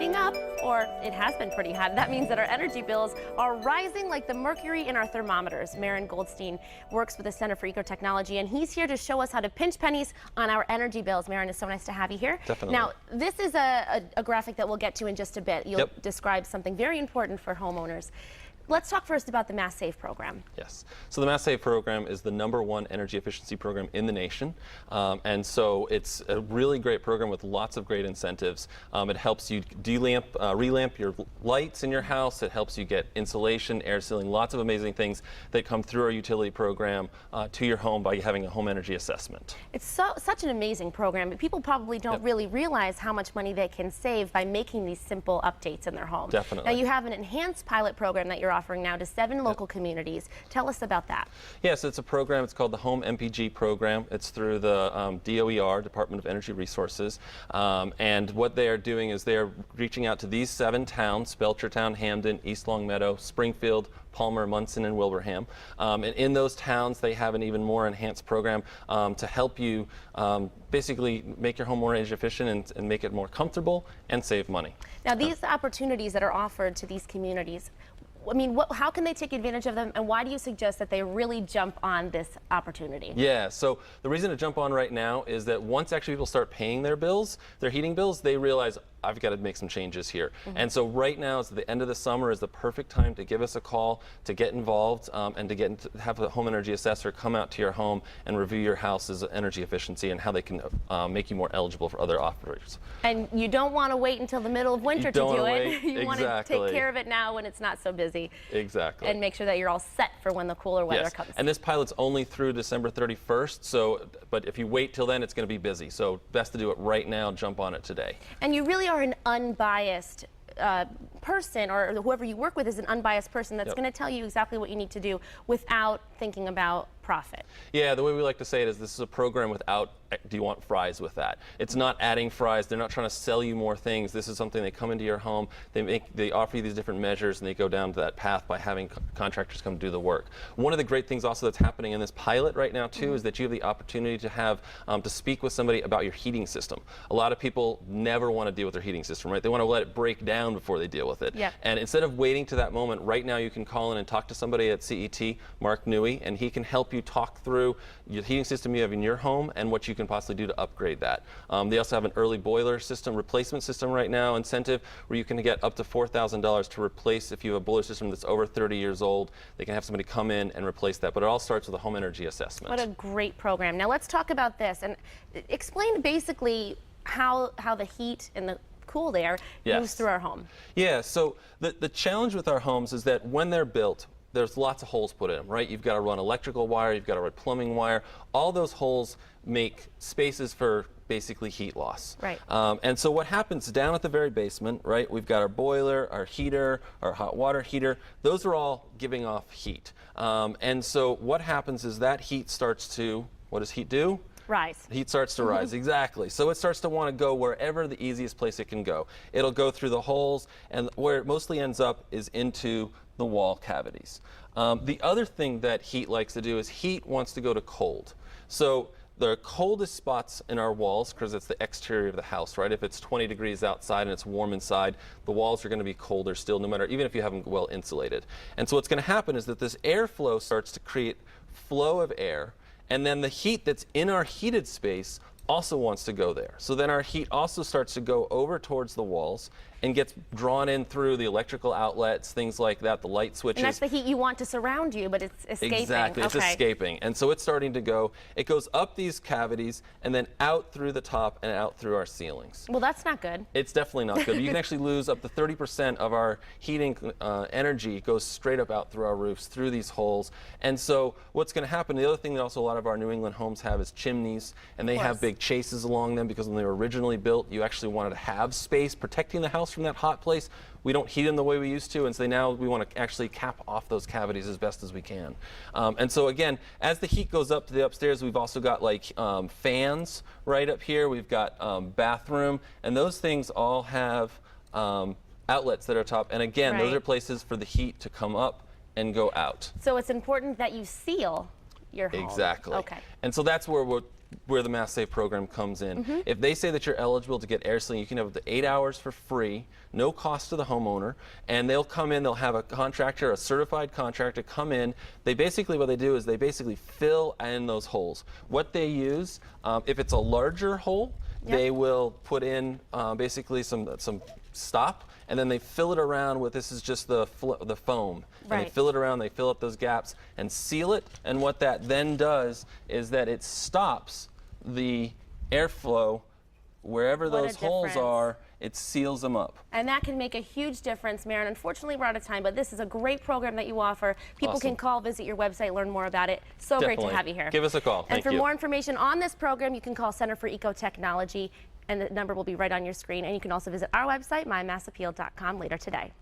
heating up, or it has been pretty hot. That means that our energy bills are rising like the mercury in our thermometers. Marin Goldstein works with the Center for Ecotechnology, and he's here to show us how to pinch pennies on our energy bills. Marin, it's so nice to have you here. Definitely. Now, this is a graphic that we'll get to in just a bit. You'll describe something very important for homeowners. Let's talk first about the Mass Save program. Yes. So the Mass Save program is the #1 energy efficiency program in the nation. And so it's a really great program with lots of great incentives. It helps you relamp your lights in your house. It helps you get insulation, air sealing, lots of amazing things that come through our utility program to your home by having a home energy assessment. It's such an amazing program, but people probably don't really realize how much money they can save by making these simple updates in their home. Definitely. Now, you have an enhanced pilot program that you're offering now to 7 local communities. Tell us about that. Yes, it's a program. It's called the Home MPG Program. It's through the DOER, Department of Energy Resources. And what they are doing is they are reaching out to these 7 towns: Belchertown, Hamden, East Longmeadow, Springfield, Palmer, Munson, and Wilbraham. And in those towns, they have an even more enhanced program to help you basically make your home more energy efficient and make it more comfortable and save money. Now, these opportunities that are offered to these communities, I mean, how can they take advantage of them, and why do you suggest that they really jump on this opportunity? Yeah, so the reason to jump on right now is that once actually people start paying their bills, their heating bills, they realize, I've got to make some changes here. And so right now, the end of the summer is the perfect time to give us a call, to get involved, and to have a home energy assessor come out to your home and review your house's energy efficiency and how they can make you more eligible for other offers. And you don't want to wait until the middle of winter to do it. You want to take Exactly. care of it now when it's not so busy. Exactly. And make sure that you're all set for when the cooler weather comes. And this pilot's only through December 31st, but if you wait till then, it's going to be busy. So best to do it right now, jump on it today. And you really are an unbiased person, or whoever you work with is an unbiased person that's going to tell you exactly what you need to do without thinking about profit. Yeah, the way we like to say it is this is a program without, do you want fries with that? It's not adding fries. They're not trying to sell you more things. This is something they come into your home, they offer you these different measures, and they go down to that path by having contractors come do the work. One of the great things also that's happening in this pilot right now too is that you have the opportunity to have to speak with somebody about your heating system. A lot of people never want to deal with their heating system, right? They want to let it break down before they deal with it. And instead of waiting to that moment, right now you can call in and talk to somebody at CET, Mark Newey, and he can help you talk through your heating system you have in your home and what you can possibly do to upgrade that. They also have an early boiler system replacement system right now, incentive, where you can get up to $4,000 to replace if you have a boiler system that's over 30 years old. They can have somebody come in and replace that, but it all starts with a home energy assessment. What a great program. Now let's talk about this and explain basically how the heat and the cool air moves through our home. Yeah, so the challenge with our homes is that when they're built, there's lots of holes put in them, right? You've got to run electrical wire, you've got to run plumbing wire. All those holes make spaces for basically heat loss. Right. And so what happens down at the very basement, right? We've got our boiler, our heater, our hot water heater. Those are all giving off heat. And so what happens is that heat starts to, what does heat do? Rise. Heat starts to rise, exactly. So it starts to want to go wherever the easiest place it can go. It'll go through the holes, and where it mostly ends up is into the wall cavities. The other thing that heat likes to do is heat wants to go to cold. So the coldest spots in our walls, because it's the exterior of the house, right? If it's 20 degrees outside and it's warm inside, the walls are going to be colder still, no matter, even if you have them well insulated. And so what's going to happen is that this airflow starts to create flow of air, and then the heat that's in our heated space also wants to go there. So then our heat also starts to go over towards the walls and gets drawn in through the electrical outlets, things like that, the light switches. And that's the heat you want to surround you, but it's escaping. Exactly, it's escaping. And so it's starting to go, it goes up these cavities and then out through the top and out through our ceilings. Well, that's not good. It's definitely not good. You can actually lose up to 30% of our heating energy goes straight up out through our roofs, through these holes. And so what's going to happen, the other thing that also a lot of our New England homes have is chimneys, and they have big chases along them because when they were originally built, you actually wanted to have space protecting the house from that hot place. We don't heat them the way we used to, and so now we want to actually cap off those cavities as best as we can. And so again, as the heat goes up to the upstairs, we've also got like fans right up here. We've got bathroom, and those things all have outlets that are top. And again, those are places for the heat to come up and go out. So it's important that you seal your home. Exactly. Okay. And so that's where we're where the Mass Save program comes in. If they say that you're eligible to get air sealing, you can have up to 8 hours for free, no cost to the homeowner, and they'll come in, they'll have a contractor, a certified contractor come in. They basically, what they do is they basically fill in those holes. What they use, if it's a larger hole, they will put in basically some stop, and then they fill it around with, this is just the foam. And they fill it around, they fill up those gaps and seal it, and what that then does is that it stops the airflow wherever those holes are. It seals them up. And that can make a huge difference, Marin. Unfortunately, we're out of time, but this is a great program that you offer. People can call, visit your website, learn more about it. So great to have you here. Give us a call. And for more information on this program, you can call Center for Ecotechnology, and the number will be right on your screen. And you can also visit our website, mymassappeal.com, later today.